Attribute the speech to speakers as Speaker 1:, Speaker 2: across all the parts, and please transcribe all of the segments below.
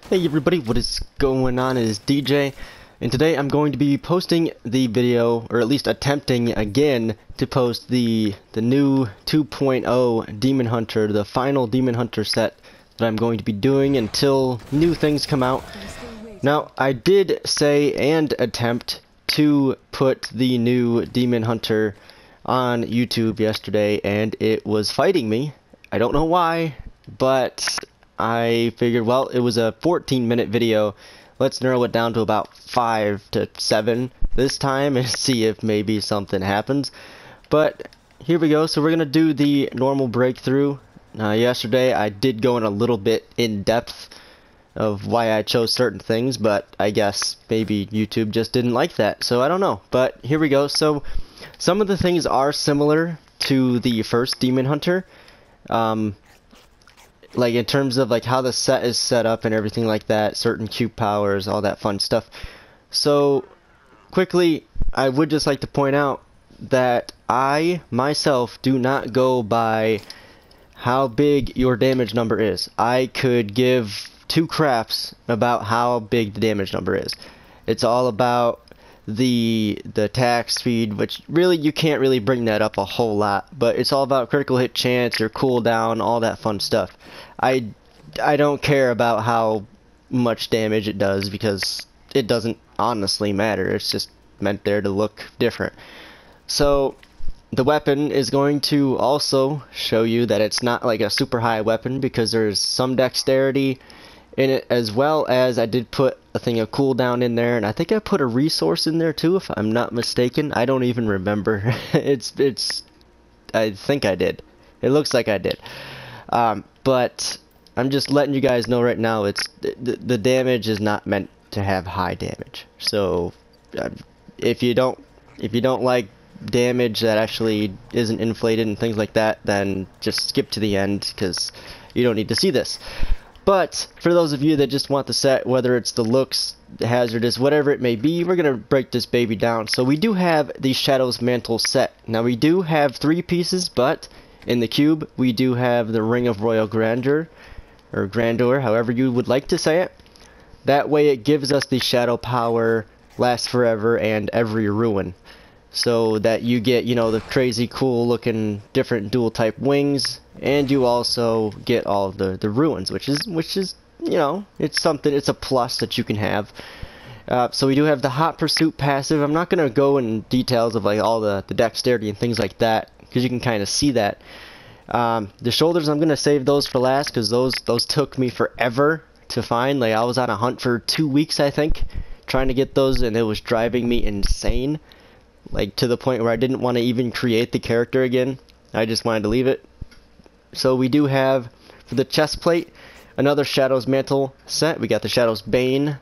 Speaker 1: Hey everybody, what is going on? It is DJ, and today I'm going to be posting the video, or at least attempting again to post the new 2.0 Demon Hunter, the final Demon Hunter set that I'm going to be doing until new things come out. Now, I did say and attempt to put the new Demon Hunter on YouTube yesterday, and it was fighting me. I don't know why, but I figured, well, it was a 14-minute video. Let's narrow it down to about 5 to 7 this time and see if maybe something happens. But here we go. So we're going to do the normal breakthrough. Yesterday I did go in a little bit in depth of why I chose certain things, but I guess maybe YouTube just didn't like that. So I don't know. But here we go. So some of the things are similar to the first Demon Hunter. Like in terms of like how the set is set up and everything like that, certain cube powers, all that fun stuff. So quickly, I would just like to point out that I myself do not go by how big your damage number is. I could give two craps about how big the damage number is. It's all about the attack speed, which really you can't really bring that up a whole lot, but it's all about critical hit chance, your cooldown, all that fun stuff. I don't care about how much damage it does because it doesn't honestly matter. It's just meant there to look different. So the weapon is going to also show you that it's not like a super high weapon because there's some dexterity in it, as well as I did put a thing of cooldown in there, and I think I put a resource in there too, if I'm not mistaken. I don't even remember. I think I did. It looks like I did. But I'm just letting you guys know right now, it's the damage is not meant to have high damage. So if you don't like damage that actually isn't inflated and things like that, then just skip to the end because you don't need to see this. But for those of you that just want the set, whether it's the looks, the Hazzardous, whatever it may be, we're going to break this baby down. So we do have the Shadow's Mantle set. Now we do have 3 pieces, but in the cube we do have the Ring of Royal Grandeur, or Grandeur, however you would like to say it. That way it gives us the Shadow Power, Last Forever, and Every Ruin. So that you get, you know, the crazy cool looking different dual type wings, and you also get all of the ruins, which is, you know, it's something, it's a plus that you can have. So we do have the Hot Pursuit passive. I'm not going to go in details of like all the dexterity and things like that, because you can kind of see that. The shoulders, I'm going to save those for last, because those took me forever to find. Like I was on a hunt for 2 weeks, I think, trying to get those, and it was driving me insane. Like to the point where I didn't want to even create the character again. I just wanted to leave it. So we do have, for the chest plate, another Shadow's Mantle set. We got the Shadow's Bane,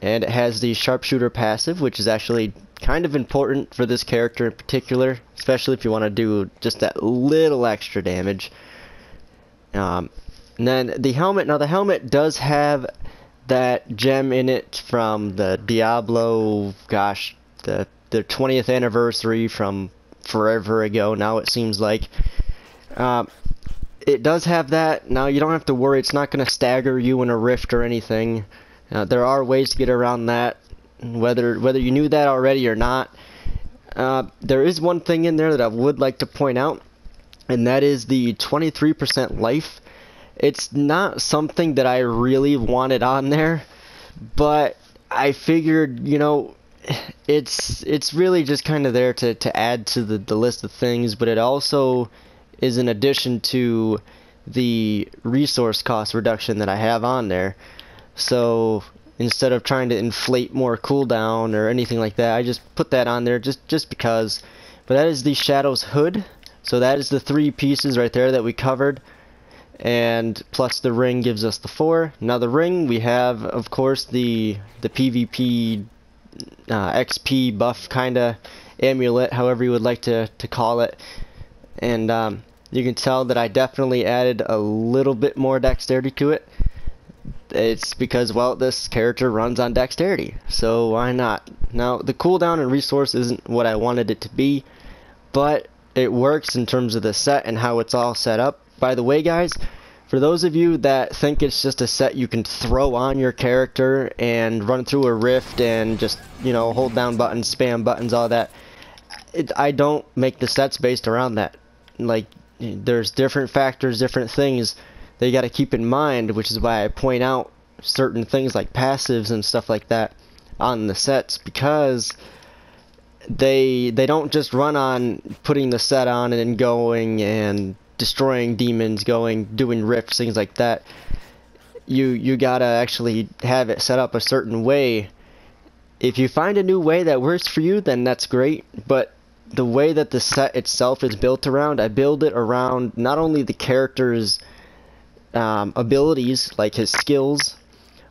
Speaker 1: and it has the Sharpshooter passive, which is actually kind of important for this character in particular, especially if you want to do just that little extra damage. And then the helmet. Now the helmet does have that gem in it from the Diablo, gosh, the 20th anniversary from forever ago now, it seems like. It does have that. Now you don't have to worry, it's not going to stagger you in a rift or anything. There are ways to get around that, whether you knew that already or not. There is one thing in there that I would like to point out, and that is the 23% life. It's not something that I really wanted on there, but I figured, you know, it's really just kind of there to add to the list of things, but it also is in addition to the resource cost reduction that I have on there. So instead of trying to inflate more cooldown or anything like that, I just put that on there just because. But that is the Shadow's Hood. So that is the 3 pieces right there that we covered, and plus the ring gives us the 4. Now the ring, we have of course the PvP XP buff kind of amulet, however you would like to call it. And you can tell that I definitely added a little bit more dexterity to it. It's because, well, this character runs on dexterity, so why not? Now the cooldown and resource isn't what I wanted it to be, but it works in terms of the set and how it's all set up. By the way, guys, For those of you that think it's just a set you can throw on your character and run through a rift and just, you know, hold down buttons, spam buttons, all that, I don't make the sets based around that. Like, there's different factors, different things that you got to keep in mind, which is why I point out certain things like passives and stuff like that on the sets, because they don't just run on putting the set on and then going and destroying demons, doing rifts, things like that. You gotta actually have it set up a certain way. If you find a new way that works for you, then that's great, but the way that the set itself is built around, I build it around not only the character's abilities, like his skills,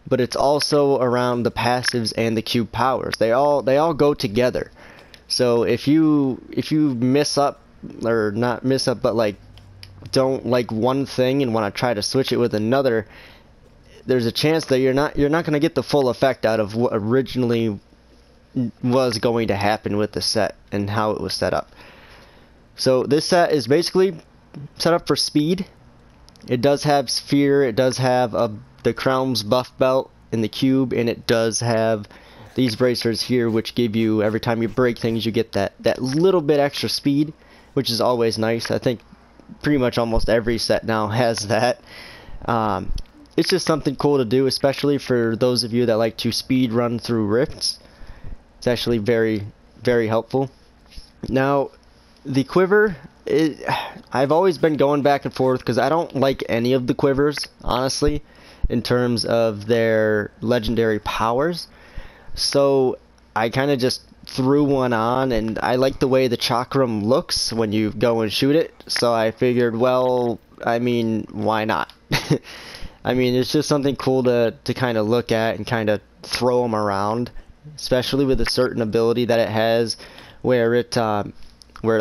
Speaker 1: but it's also around the passives and the cube powers. They all go together. So if you miss up, or not miss up, but like don't like one thing and want to try to switch it with another, there's a chance that you're not going to get the full effect out of what originally was going to happen with the set and how it was set up. So this set is basically set up for speed. It does have Sphere, it does have the Crown's buff belt in the cube, and it does have these bracers here, which give you, every time you break things, you get that little bit extra speed, which is always nice. I think pretty much almost every set now has that. It's just something cool to do, especially for those of you that like to speed run through rifts. It's actually very, very helpful. Now, the Quiver, I've always been going back and forth because I don't like any of the Quivers, honestly, in terms of their legendary powers. So I kind of just threw one on, and I like the way the chakram looks when you go and shoot it, so I figured, well, I mean, why not? I mean, it's just something cool to kind of look at and kind of throw them around, especially with a certain ability that it has where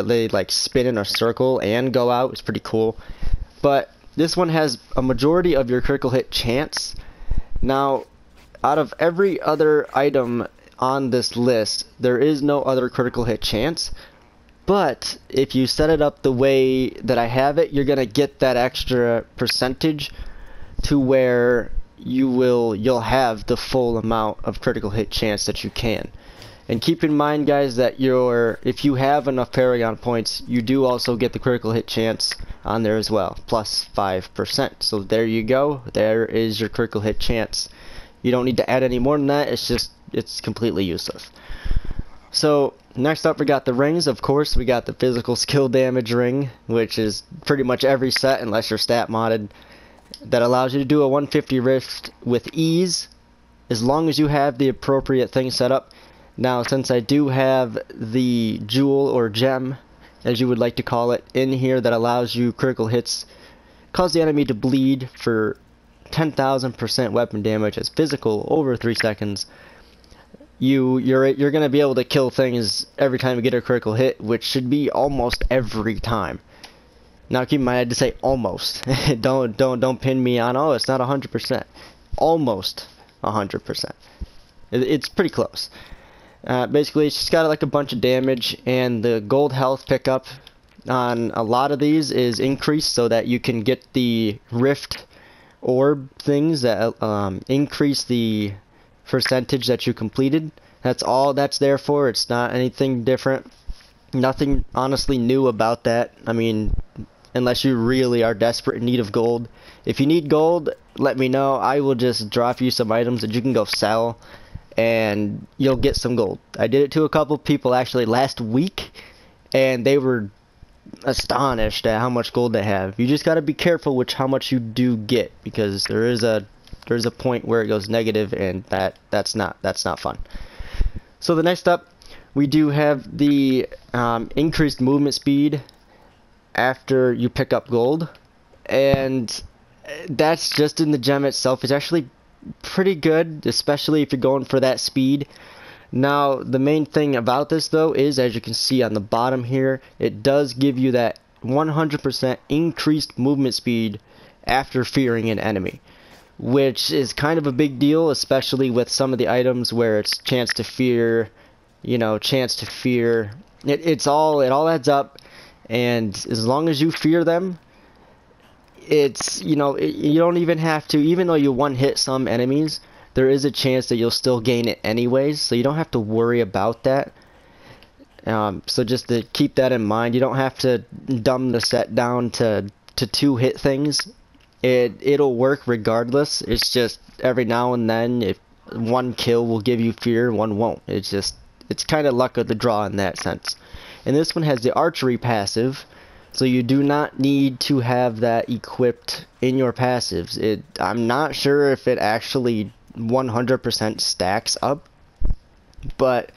Speaker 1: they like spin in a circle and go out. It's pretty cool. But this one has a majority of your critical hit chance. Now, out of every other item on this list, there is no other critical hit chance, but if you set it up the way that I have it, you're gonna get that extra percentage to where you'll have the full amount of critical hit chance that you can. And keep in mind, guys, that if you have enough Paragon points, you do also get the critical hit chance on there as well, plus 5%. So there you go, there is your critical hit chance. You don't need to add any more than that. It's completely useless. So next up, we got the rings. Of course, we got the physical skill damage ring, which is pretty much every set unless you're stat modded, that allows you to do a 150 rift with ease as long as you have the appropriate thing set up. Now, since I do have the jewel or gem, as you would like to call it, in here that allows you critical hits, cause the enemy to bleed for 10,000% weapon damage as physical over 3 seconds, you're going to be able to kill things every time you get a critical hit, which should be almost every time. Now keep in mind, I had to say almost. don't pin me on, oh, it's not 100%. Almost 100%. It's pretty close. Basically, it's just got like a bunch of damage, and the gold health pickup on a lot of these is increased so that you can get the rift orb things that increase the percentage that you completed. That's all that's there for. It's not anything different. Nothing honestly new about that. I mean, unless you really are desperate in need of gold. If you need gold, let me know. I will just drop you some items that you can go sell, and you'll get some gold. I did it to a couple people actually last week, and they were astonished at how much gold they have. You just got to be careful with how much you do get, because there's a point where it goes negative, and that's not fun. So the next up, we do have the increased movement speed after you pick up gold, and that's just in the gem itself. It's actually pretty good, especially if you're going for that speed. Now, the main thing about this, though, is, as you can see on the bottom here, it does give you that 100% increased movement speed after fearing an enemy, which is kind of a big deal, especially with some of the items where it's chance to fear, chance to fear. It all adds up, and as long as you fear them, it's, you know, you don't even have to, even though you one hit some enemies, there is a chance that you'll still gain it anyways, so you don't have to worry about that. So just to keep that in mind, you don't have to dumb the set down to 2-hit things. It'll work regardless. It's just every now and then, if one kill will give you fear, one won't. It's kind of luck of the draw in that sense. And this one has the archery passive, so you do not need to have that equipped in your passives. I'm not sure if it actually 100% stacks up, but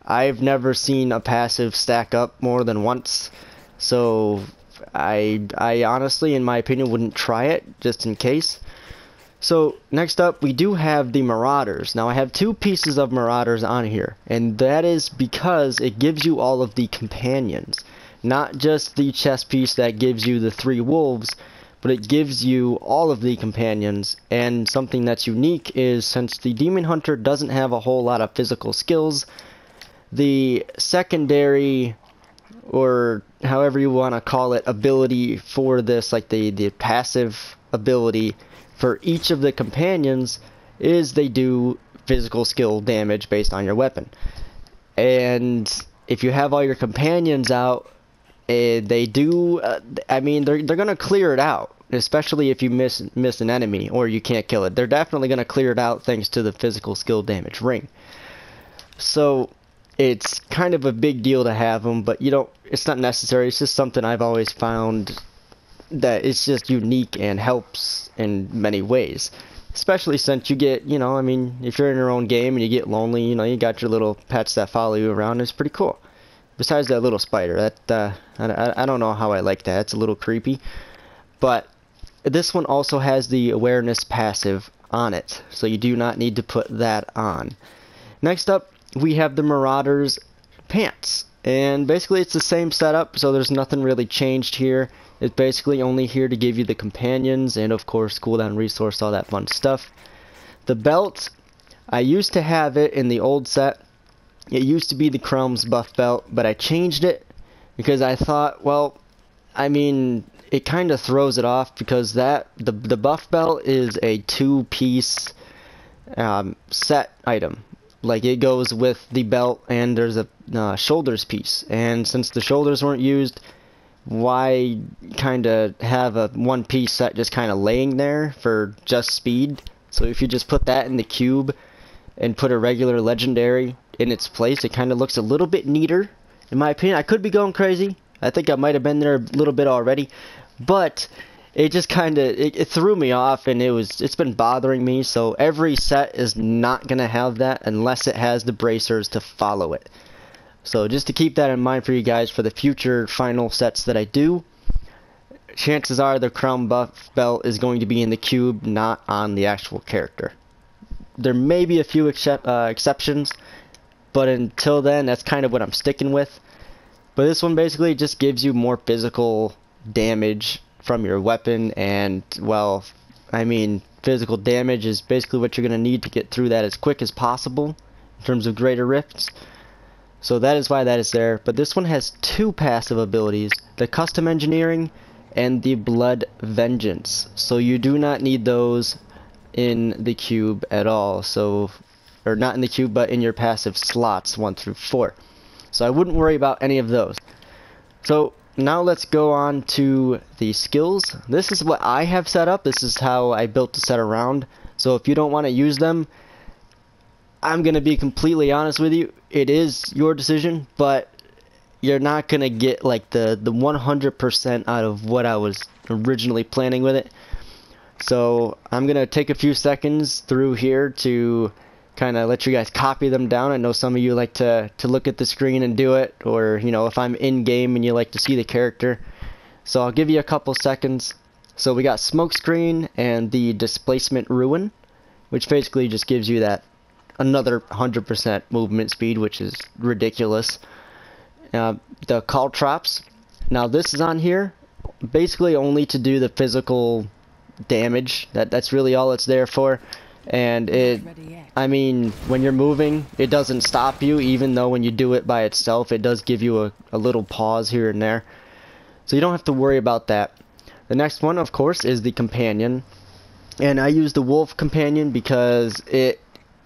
Speaker 1: I've never seen a passive stack up more than once, so I honestly, in my opinion, wouldn't try it, just in case. So, next up, we do have the Marauders. Now, I have 2 pieces of Marauders on here, and that is because it gives you all of the companions. Not just the chest piece that gives you the 3 wolves, but it gives you all of the companions. And something that's unique is, since the Demon Hunter doesn't have a whole lot of physical skills, the secondary, or however you want to call it, ability for this, like the passive ability for each of the companions, is they do physical skill damage based on your weapon. And if you have all your companions out, they do, I mean, they're gonna clear it out, especially if you miss an enemy or you can't kill it. They're definitely gonna clear it out thanks to the physical skill damage ring. So it's kind of a big deal to have them, but you don't, it's not necessary. It's just something I've always found that it's just unique and helps in many ways. Especially since you get, you know, I mean, if you're in your own game and you get lonely, you know, you got your little pets that follow you around. It's pretty cool. Besides that little spider, that I don't know how I like that. It's a little creepy. But this one also has the awareness passive on it, so you do not need to put that on. Next up, we have the Marauders pants, and basically it's the same setup, so there's nothing really changed here. It's basically only here to give you the companions and of course cooldown resource, all that fun stuff. The belt, I used to have it in the old set. It used to be the Chrome's buff belt, but I changed it because I thought, well, I mean, it kind of throws it off, because the buff belt is a 2-piece set item. Like, it goes with the belt and there's a shoulders piece, and since the shoulders weren't used, why kind of have a 1-piece set just kind of laying there for just speed? So if you just put that in the cube and put a regular legendary in its place, it kind of looks a little bit neater, in my opinion. I could be going crazy. I think I might have been there a little bit already, but it just kind of it threw me off, and it's been bothering me. So every set is not gonna have that unless it has the bracers to follow it. So just to keep that in mind for you guys for the future final sets that I do, chances are the Crown buff belt is going to be in the cube, not on the actual character. There may be a few exceptions, but until then, that's kind of what I'm sticking with. But this one basically just gives you more physical damage from your weapon, and, well, I mean, physical damage is basically what you're going to need to get through that as quick as possible in terms of greater rifts. So that is why that is there. But this one has 2 passive abilities, the Custom Engineering and the Blood Vengeance. So you do not need those in the cube at all. So, or not in the cube, but in your passive slots 1 through 4. So I wouldn't worry about any of those. So now let's go on to the skills. This is what I have set up. This is how I built the set around. So if you don't want to use them, I'm going to be completely honest with you. It is your decision, but you're not going to get like the 100% out of what I was originally planning with it. So I'm going to take a few seconds through here to kind of let you guys copy them down. I know some of you like to look at the screen and do it, or, you know, if I'm in game and you like to see the character. So I'll give you a couple seconds. So we got Smokescreen and the Displacement Ruin, which basically just gives you that another 100% movement speed, which is ridiculous. The Caltrops. Now this is on here basically only to do the physical damage. That's really all it's there for. And I mean, when you're moving, it doesn't stop you, even though when you do it by itself, it does give you a little pause here and there. So you don't have to worry about that. The next one, of course, is the companion. And I use the wolf companion because it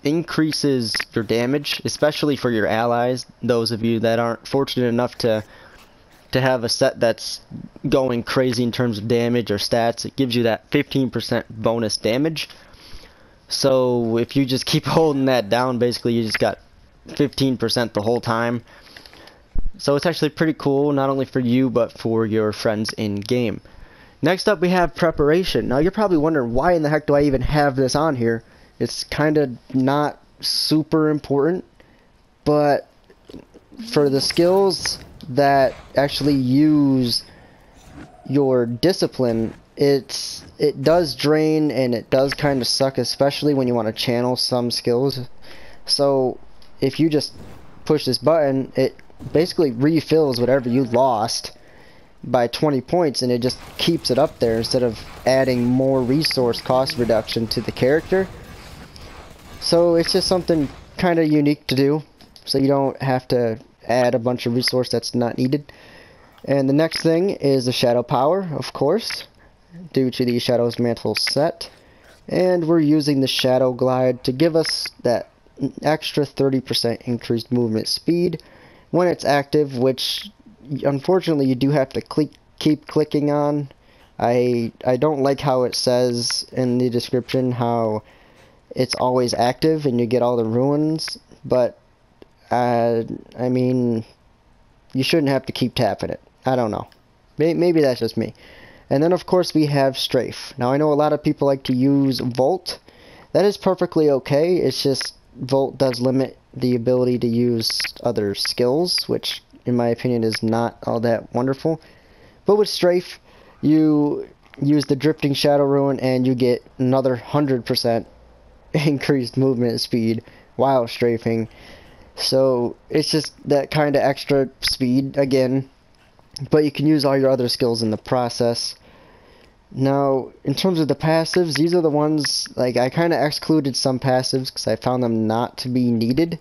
Speaker 1: increases your damage, especially for your allies, those of you that aren't fortunate enough to have a set that's going crazy in terms of damage or stats. It gives you that 15% bonus damage. So if you just keep holding that down, basically you just got 15% the whole time. So it's actually pretty cool, not only for you, but for your friends in game. Next up we have preparation. Now you're probably wondering, why in the heck do I even have this on here? It's kind of not super important, but for the skills that actually use your discipline, it does drain and it does kind of suck, especially when you want to channel some skills. So if you just push this button, it basically refills whatever you lost by 20 points, and it just keeps it up there instead of adding more resource cost reduction to the character. So it's just something kind of unique to do, so you don't have to add a bunch of resource that's not needed. And the next thing is the shadow power, of course, due to the Shadow's Mantle set. And we're using the shadow glide to give us that extra 30% increased movement speed when it's active, which unfortunately you do have to keep clicking on. I don't like how it says in the description how it's always active and you get all the ruins, but I mean, you shouldn't have to keep tapping it. I don't know. Maybe that's just me. And then of course we have strafe. Now I know a lot of people like to use Volt. That is perfectly okay. It's just Volt does limit the ability to use other skills, which in my opinion is not all that wonderful. But with strafe, you use the drifting shadow ruin and you get another 100% increased movement speed while strafing. So it's just that kind of extra speed again, but you can use all your other skills in the process. Now in terms of the passives, these are the ones, like, I kind of excluded some passives because I found them not to be needed,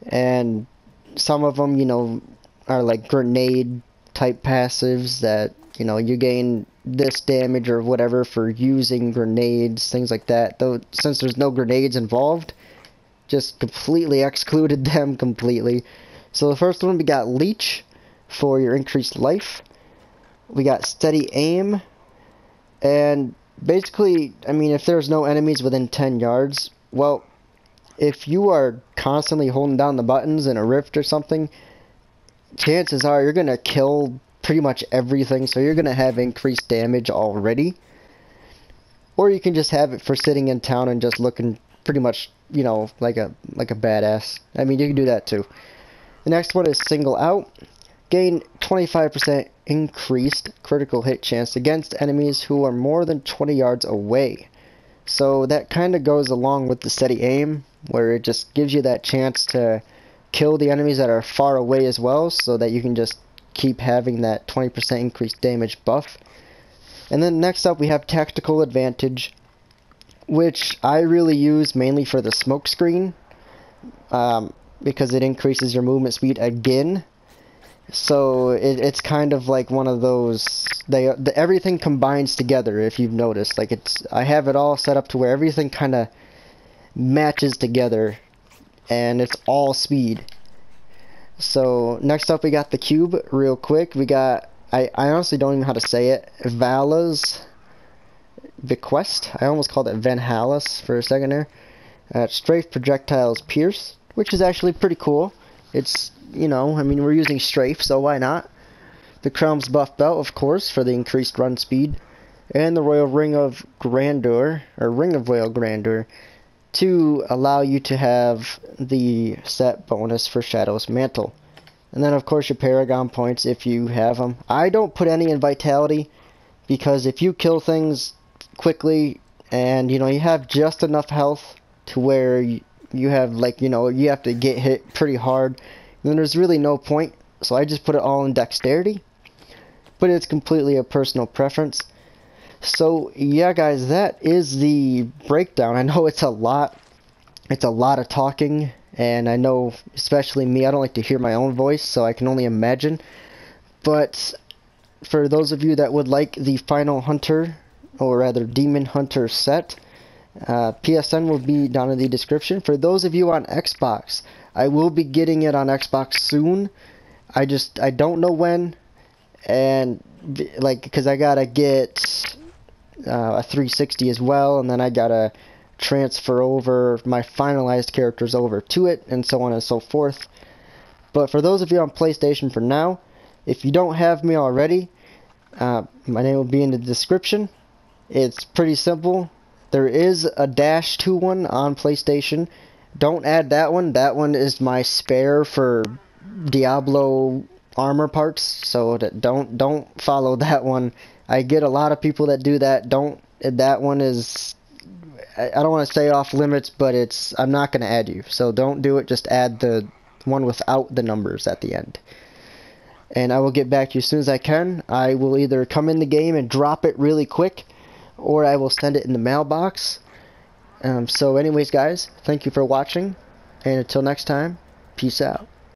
Speaker 1: and some of them, you know, are like grenade type passives that, you know, you gain this damage or whatever for using grenades, things like that. Though since there's no grenades involved, just completely excluded them completely. So the first one, we got Leech for your increased life. We got Steady Aim, and basically, I mean, if there's no enemies within 10 yards, well, if you are constantly holding down the buttons in a rift or something, chances are you're gonna kill pretty much everything, so you're gonna have increased damage already. Or you can just have it for sitting in town and just looking pretty much, you know, like a badass. I mean, you can do that too. The next one is Single Out. Gain 25% increased critical hit chance against enemies who are more than 20 yards away. So that kind of goes along with the Steady Aim, where it just gives you that chance to kill the enemies that are far away as well, so that you can just keep having that 20% increased damage buff. And then next up we have Tactical Advantage, which I really use mainly for the smoke screen, because it increases your movement speed again. So it's kind of like one of those, everything combines together, if you've noticed. Like, I have it all set up to where everything kind of matches together, and it's all speed. So next up we got the cube. Real quick, we got, I honestly don't even know how to say it, Vala's Bequest. I almost called it Van Hallis for a second there. Strafe Projectiles Pierce, which is actually pretty cool. It's, you know, I mean, we're using strafe, so why not? The Crown's Buff Belt, of course, for the increased run speed. And the Royal Ring of Grandeur, or Ring of Royal Grandeur, to allow you to have the set bonus for Shadow's Mantle. And then, of course, your Paragon points if you have them. I don't put any in Vitality, because if you kill things quickly and, you know, you have just enough health to where you have, like, you know, you have to get hit pretty hard, then there's really no point. So I just put it all in Dexterity, but it's completely a personal preference. So yeah, guys, that is the breakdown. I know it's a lot of talking, and I know, especially me, I don't like to hear my own voice, so I can only imagine. But for those of you that would like the Final Hunter, or rather Demon Hunter set, PSN will be down in the description. For those of you on Xbox, I will be getting it on Xbox soon. I don't know when, and like, because I gotta get a 360 as well, and then I gotta transfer over my finalized characters over to it, and so on and so forth. But for those of you on PlayStation for now, if you don't have me already, my name will be in the description. It's pretty simple. There is a -2 one on PlayStation. Don't add that one. That one is my spare for Diablo armor parts, so don't follow that one. I get a lot of people that do that. That one is, I don't want to say off limits, but I'm not going to add you. So don't do it. Just add the one without the numbers at the end. And I will get back to you as soon as I can. I will either come in the game and drop it really quick, or I will send it in the mailbox. So anyways, guys, thank you for watching, and until next time, peace out.